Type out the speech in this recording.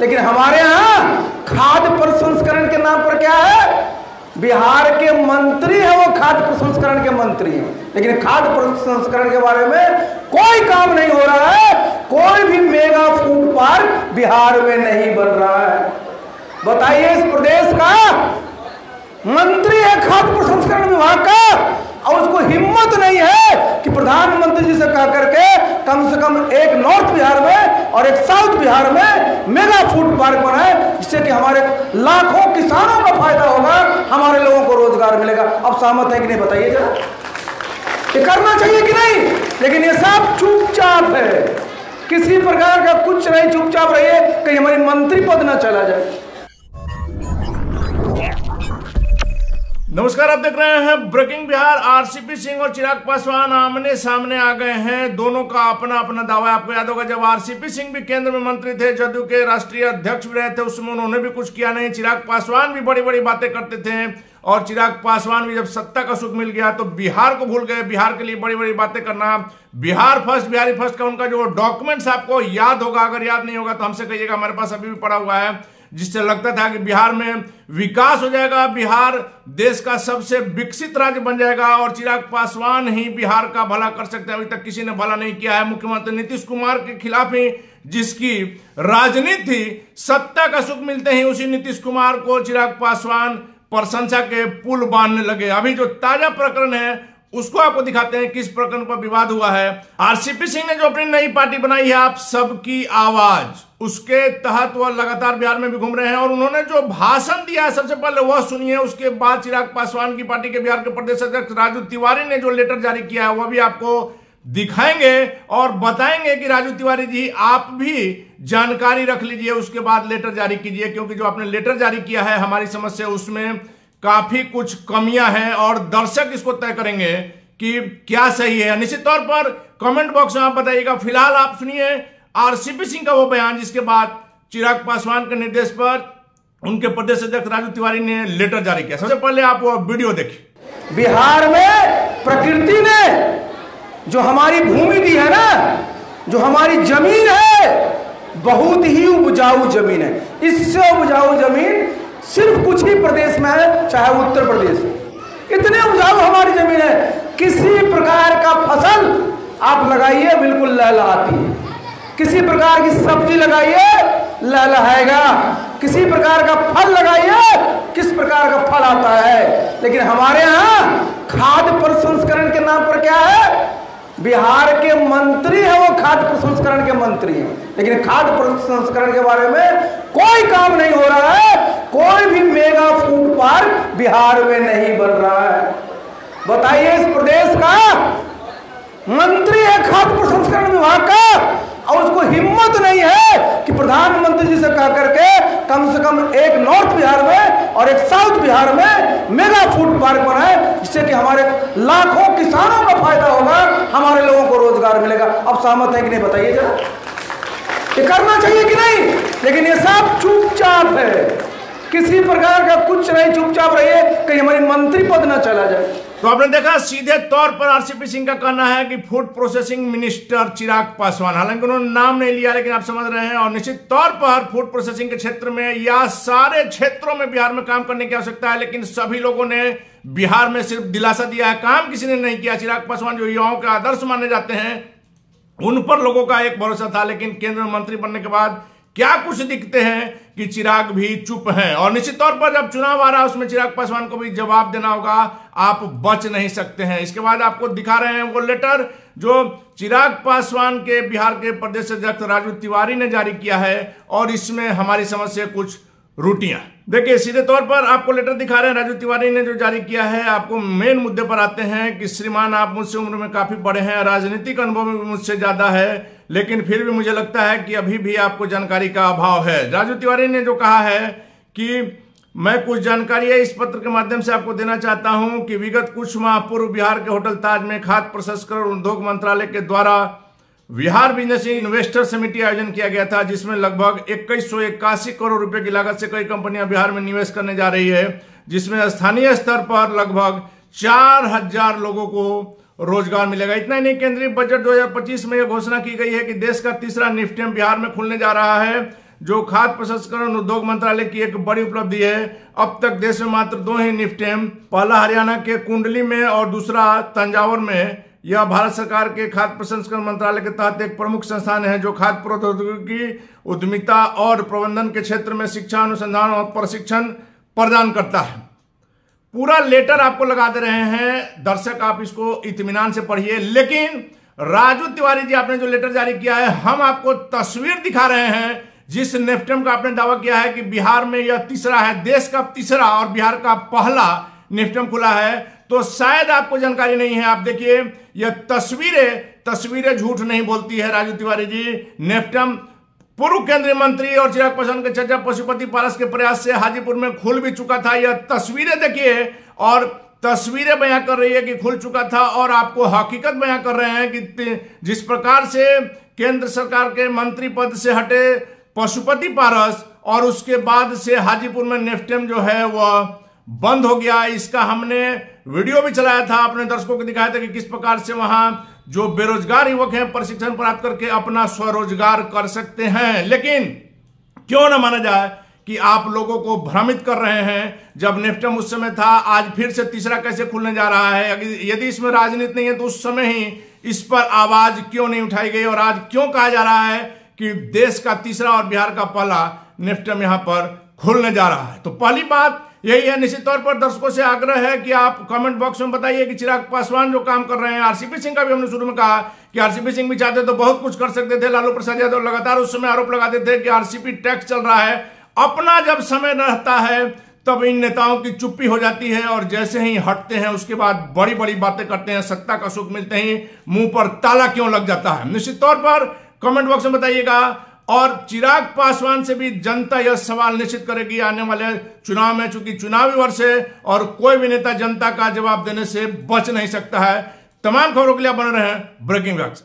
लेकिन हमारे यहाँ खाद्य प्रसंस्करण के नाम पर क्या है, बिहार के मंत्री है वो खाद्य प्रसंस्करण के मंत्री हैं, लेकिन खाद्य प्रसंस्करण के बारे में कोई काम नहीं हो रहा है। कोई भी मेगा फूड पार्क बिहार में नहीं बन रहा है। बताइए, इस प्रदेश का मंत्री है खाद्य प्रसंस्करण विभाग का, और उसको हिम्मत नहीं है कि प्रधानमंत्री जी से कह करके कम से कम एक नॉर्थ बिहार में और एक साउथ बिहार में मेगा फूड पार्क बनाए, जिससे कि हमारे लाखों किसानों का फायदा होगा, हमारे लोगों को रोजगार मिलेगा। अब सहमत है कि नहीं, बताइए जरा, ये करना चाहिए कि नहीं? लेकिन ये सब चुपचाप है, किसी प्रकार का कुछ नहीं, चुपचाप रहिए, कहीं हमारी मंत्री पद ना चला जाए। नमस्कार, आप देख रहे हैं ब्रेकिंग बिहार। आरसीपी सिंह और चिराग पासवान आमने सामने आ गए हैं। दोनों का अपना अपना दावा है। आपको याद होगा, जब आरसीपी सिंह भी केंद्र में मंत्री थे, जदयू के राष्ट्रीय अध्यक्ष भी रहे थे, उसमें उन्होंने भी कुछ किया नहीं। चिराग पासवान भी बड़ी बड़ी बातें करते थे, और चिराग पासवान भी जब सत्ता का सुख मिल गया तो बिहार को भूल गए। बिहार के लिए बड़ी बड़ी बातें करना, बिहार फर्स्ट, बिहारी फर्स्ट का उनका जो डॉक्यूमेंट्स आपको याद होगा, अगर याद नहीं होगा तो हमसे कहिएगा, हमारे पास अभी भी पड़ा हुआ है, जिससे लगता था कि बिहार में विकास हो जाएगा, बिहार देश का सबसे विकसित राज्य बन जाएगा और चिराग पासवान ही बिहार का भला कर सकते हैं। अभी तक किसी ने भला नहीं किया है। मुख्यमंत्री नीतीश कुमार के खिलाफ ही जिसकी राजनीति, सत्ता का सुख मिलते ही उसी नीतीश कुमार को चिराग पासवान प्रशंसा के पुल बांधने लगे। अभी जो ताजा प्रकरण है उसको आपको दिखाते हैं, किस प्रकरण पर विवाद हुआ है। आरसीपी सिंह ने जो अपनी नई पार्टी बनाई है, आप सबकी आवाज, उसके तहत वह लगातार बिहार में भी घूम रहे हैं, और उन्होंने जो भाषण दिया है सबसे पहले वह सुनिए। उसके बाद चिराग पासवान की पार्टी के बिहार के प्रदेश अध्यक्ष राजू तिवारी ने जो लेटर जारी किया है वह भी आपको दिखाएंगे और बताएंगे कि राजू तिवारी जी, आप भी जानकारी रख लीजिए, उसके बाद लेटर जारी कीजिए, क्योंकि जो आपने लेटर जारी किया है हमारी समझ से उसमें काफी कुछ कमियां हैं, और दर्शक इसको तय करेंगे कि क्या सही है। निश्चित तौर पर कमेंट बॉक्स में आप बताइएगा। फिलहाल आप सुनिए आरसीपी सिंह का वो बयान, जिसके बाद चिराग पासवान के निर्देश पर उनके प्रदेश अध्यक्ष राजू तिवारी ने लेटर जारी किया। सबसे पहले आप वो वीडियो देखिए। बिहार में प्रकृति ने जो हमारी भूमि दी है ना, जो हमारी जमीन है, बहुत ही उपजाऊ जमीन है। इससे उपजाऊ जमीन सिर्फ कुछ ही प्रदेश में है, चाहे उत्तर प्रदेश। इतने उपजाऊ हमारी जमीन है, किसी प्रकार का फसल आप लगाइए बिल्कुल लहलहाती है, किसी प्रकार की सब्जी लगाइए लहलहाएगा, किसी प्रकार का फल लगाइए किस प्रकार का फल आता है। लेकिन हमारे यहाँ खाद्य प्रसंस्करण के नाम पर क्या है, बिहार के मंत्री है वो खाद्य प्रसंस्करण के मंत्री हैं, लेकिन खाद्य प्रसंस्करण के बारे में कोई काम नहीं हो रहा है। कोई भी मेगा फूड पार्क बिहार में नहीं बन रहा है। बताइए, इस प्रदेश का मंत्री है खाद्य प्रसंस्करण विभाग का, और उसको हिम्मत नहीं है कि प्रधानमंत्री जी से कह करके कम से कम एक नॉर्थ बिहार में और एक साउथ बिहार में मेगा फूड पार्क बनाए, जिससे कि हमारे लाखों किसानों का फायदा होगा, हमारे लोगों को रोजगार मिलेगा। अब सहमत है कि नहीं, बताइए जरा, ये करना चाहिए कि नहीं? लेकिन ये सब चुपचाप है, किसी प्रकार का कुछ नहीं, चुपचाप रहिए, कहीं हमारी मंत्री पद ना चला जाए। तो आपने देखा, सीधे तौर पर आरसीपी सिंह का कहना है कि food processing minister Chirag Paswan, हालांकि उन्होंने नाम नहीं लिया, लेकिन आप समझ रहे हैं। और निश्चित तौर पर फूड प्रोसेसिंग के क्षेत्र में या सारे क्षेत्रों में बिहार में काम करने की आवश्यकता है, लेकिन सभी लोगों ने बिहार में सिर्फ दिलासा दिया है, काम किसी ने नहीं किया। चिराग पासवान जो युवाओं के आदर्श माने जाते हैं, उन पर लोगों का एक भरोसा था, लेकिन केंद्र में मंत्री बनने के बाद क्या कुछ दिखते हैं कि चिराग भी चुप हैं। और निश्चित तौर पर जब चुनाव आ रहा है उसमें चिराग पासवान को भी जवाब देना होगा, आप बच नहीं सकते हैं। इसके बाद आपको दिखा रहे हैं वो लेटर जो चिराग पासवान के बिहार के प्रदेश अध्यक्ष राजू तिवारी ने जारी किया है, और इसमें हमारी समझ से कुछ रुटियां देखिए। सीधे तौर पर आपको लेटर दिखा रहे हैं राजू तिवारी ने जो जारी किया है। आपको मेन मुद्दे पर आते हैं कि श्रीमान, आप मुझसे उम्र में काफी बड़े हैं, राजनीतिक अनुभव में मुझसे ज्यादा है, लेकिन फिर भी मुझे लगता है कि अभी भी आपको जानकारी का अभाव है। राजू तिवारी ने जो कहा है कि मैं कुछ जानकारी इस पत्र के माध्यम से आपको देना चाहता हूं कि विगत कुछ माह पूर्व बिहार के होटल ताज में खाद्य प्रसंस्करण उद्योग मंत्रालय के द्वारा बिहार बिजनेस इन्वेस्टर समिति आयोजन किया गया था, जिसमें लगभग 2181 करोड़ रुपए की लागत से कई कंपनियां बिहार में निवेश करने जा रही है, जिसमें स्थानीय स्तर पर लगभग 4000 लोगों को रोजगार मिलेगा। इतना ही नहीं, केंद्रीय बजट 2025 में यह घोषणा की गई है कि देश का तीसरा निफ्टेम बिहार में खुलने जा रहा है, जो खाद्य प्रसंस्करण उद्योग मंत्रालय की एक बड़ी उपलब्धि है। अब तक देश में मात्र 2 ही निफ्टेम, पहला हरियाणा के कुंडली में और दूसरा तंजावुर में। यह भारत सरकार के खाद्य प्रसंस्करण मंत्रालय के तहत एक प्रमुख संस्थान है जो खाद्य प्रौद्योगिकी, उद्यमिता और प्रबंधन के क्षेत्र में शिक्षा, अनुसंधान और प्रशिक्षण प्रदान करता है। पूरा लेटर आपको लगा दे रहे हैं दर्शक, आप इसको इत्मीनान से पढ़िए। लेकिन राजू तिवारी जी, आपने जो लेटर जारी किया है, हम आपको तस्वीर दिखा रहे हैं जिस नेफ्टेम का आपने दावा किया है कि बिहार में यह तीसरा है, देश का तीसरा और बिहार का पहला नेफ्टेम खुला है, तो शायद आपको जानकारी नहीं है। आप देखिए, यह तस्वीरें झूठ नहीं बोलती है राजू तिवारी जी। नेफ्टेम पूर्व केंद्रीय मंत्री और चिराग पासवान के चर्चा पशुपति पारस के प्रयास से हाजीपुर में खुल भी चुका था। यह तस्वीरें देखिए, और तस्वीरें बयां कर रही है कि खुल चुका था, और आपको हकीकत बयां कर रहे हैं कि जिस प्रकार से केंद्र सरकार के मंत्री पद से हटे पशुपति पारस और उसके बाद से हाजीपुर में नेफ्टेम जो है वह बंद हो गया। इसका हमने वीडियो भी चलाया था, अपने दर्शकों को दिखाया था कि किस प्रकार से वहां जो बेरोजगार युवक हैं प्रशिक्षण प्राप्त करके अपना स्वरोजगार कर सकते हैं। लेकिन क्यों ना माना जाए कि आप लोगों को भ्रमित कर रहे हैं। जब नेफ्टेम उस समय था, आज फिर से तीसरा कैसे खुलने जा रहा है? यदि इसमें राजनीति नहीं है तो उस समय ही इस पर आवाज क्यों नहीं उठाई गई, और आज क्यों कहा जा रहा है कि देश का तीसरा और बिहार का पहला नेफ्टेम यहां पर खुलने जा रहा है? तो पहली बात यही है। निश्चित तौर पर दर्शकों से आग्रह है कि आप कमेंट बॉक्स में बताइए कि चिराग पासवान जो काम कर रहे हैं, आरसीपी सिंह का भी हमने शुरू में कहा कि आरसीपी सिंह भी चाहते तो बहुत कुछ कर सकते थे। लालू प्रसाद यादव लगातार उस समय आरोप लगाते थे कि आरसीपी टैक्स चल रहा है। अपना जब समय रहता है तब इन नेताओं की चुप्पी हो जाती है, और जैसे ही हटते हैं उसके बाद बड़ी बड़ी बातें करते हैं। सत्ता का सुख मिलते ही मुंह पर ताला क्यों लग जाता है? निश्चित तौर पर कमेंट बॉक्स में बताइएगा। और चिराग पासवान से भी जनता यह सवाल निश्चित करेगी आने वाले चुनाव में, चूंकि चुनावी वर्ष है और कोई भी नेता जनता का जवाब देने से बच नहीं सकता है। तमाम खबरों के लिए बने रहें ब्रेकिंग विभाग से।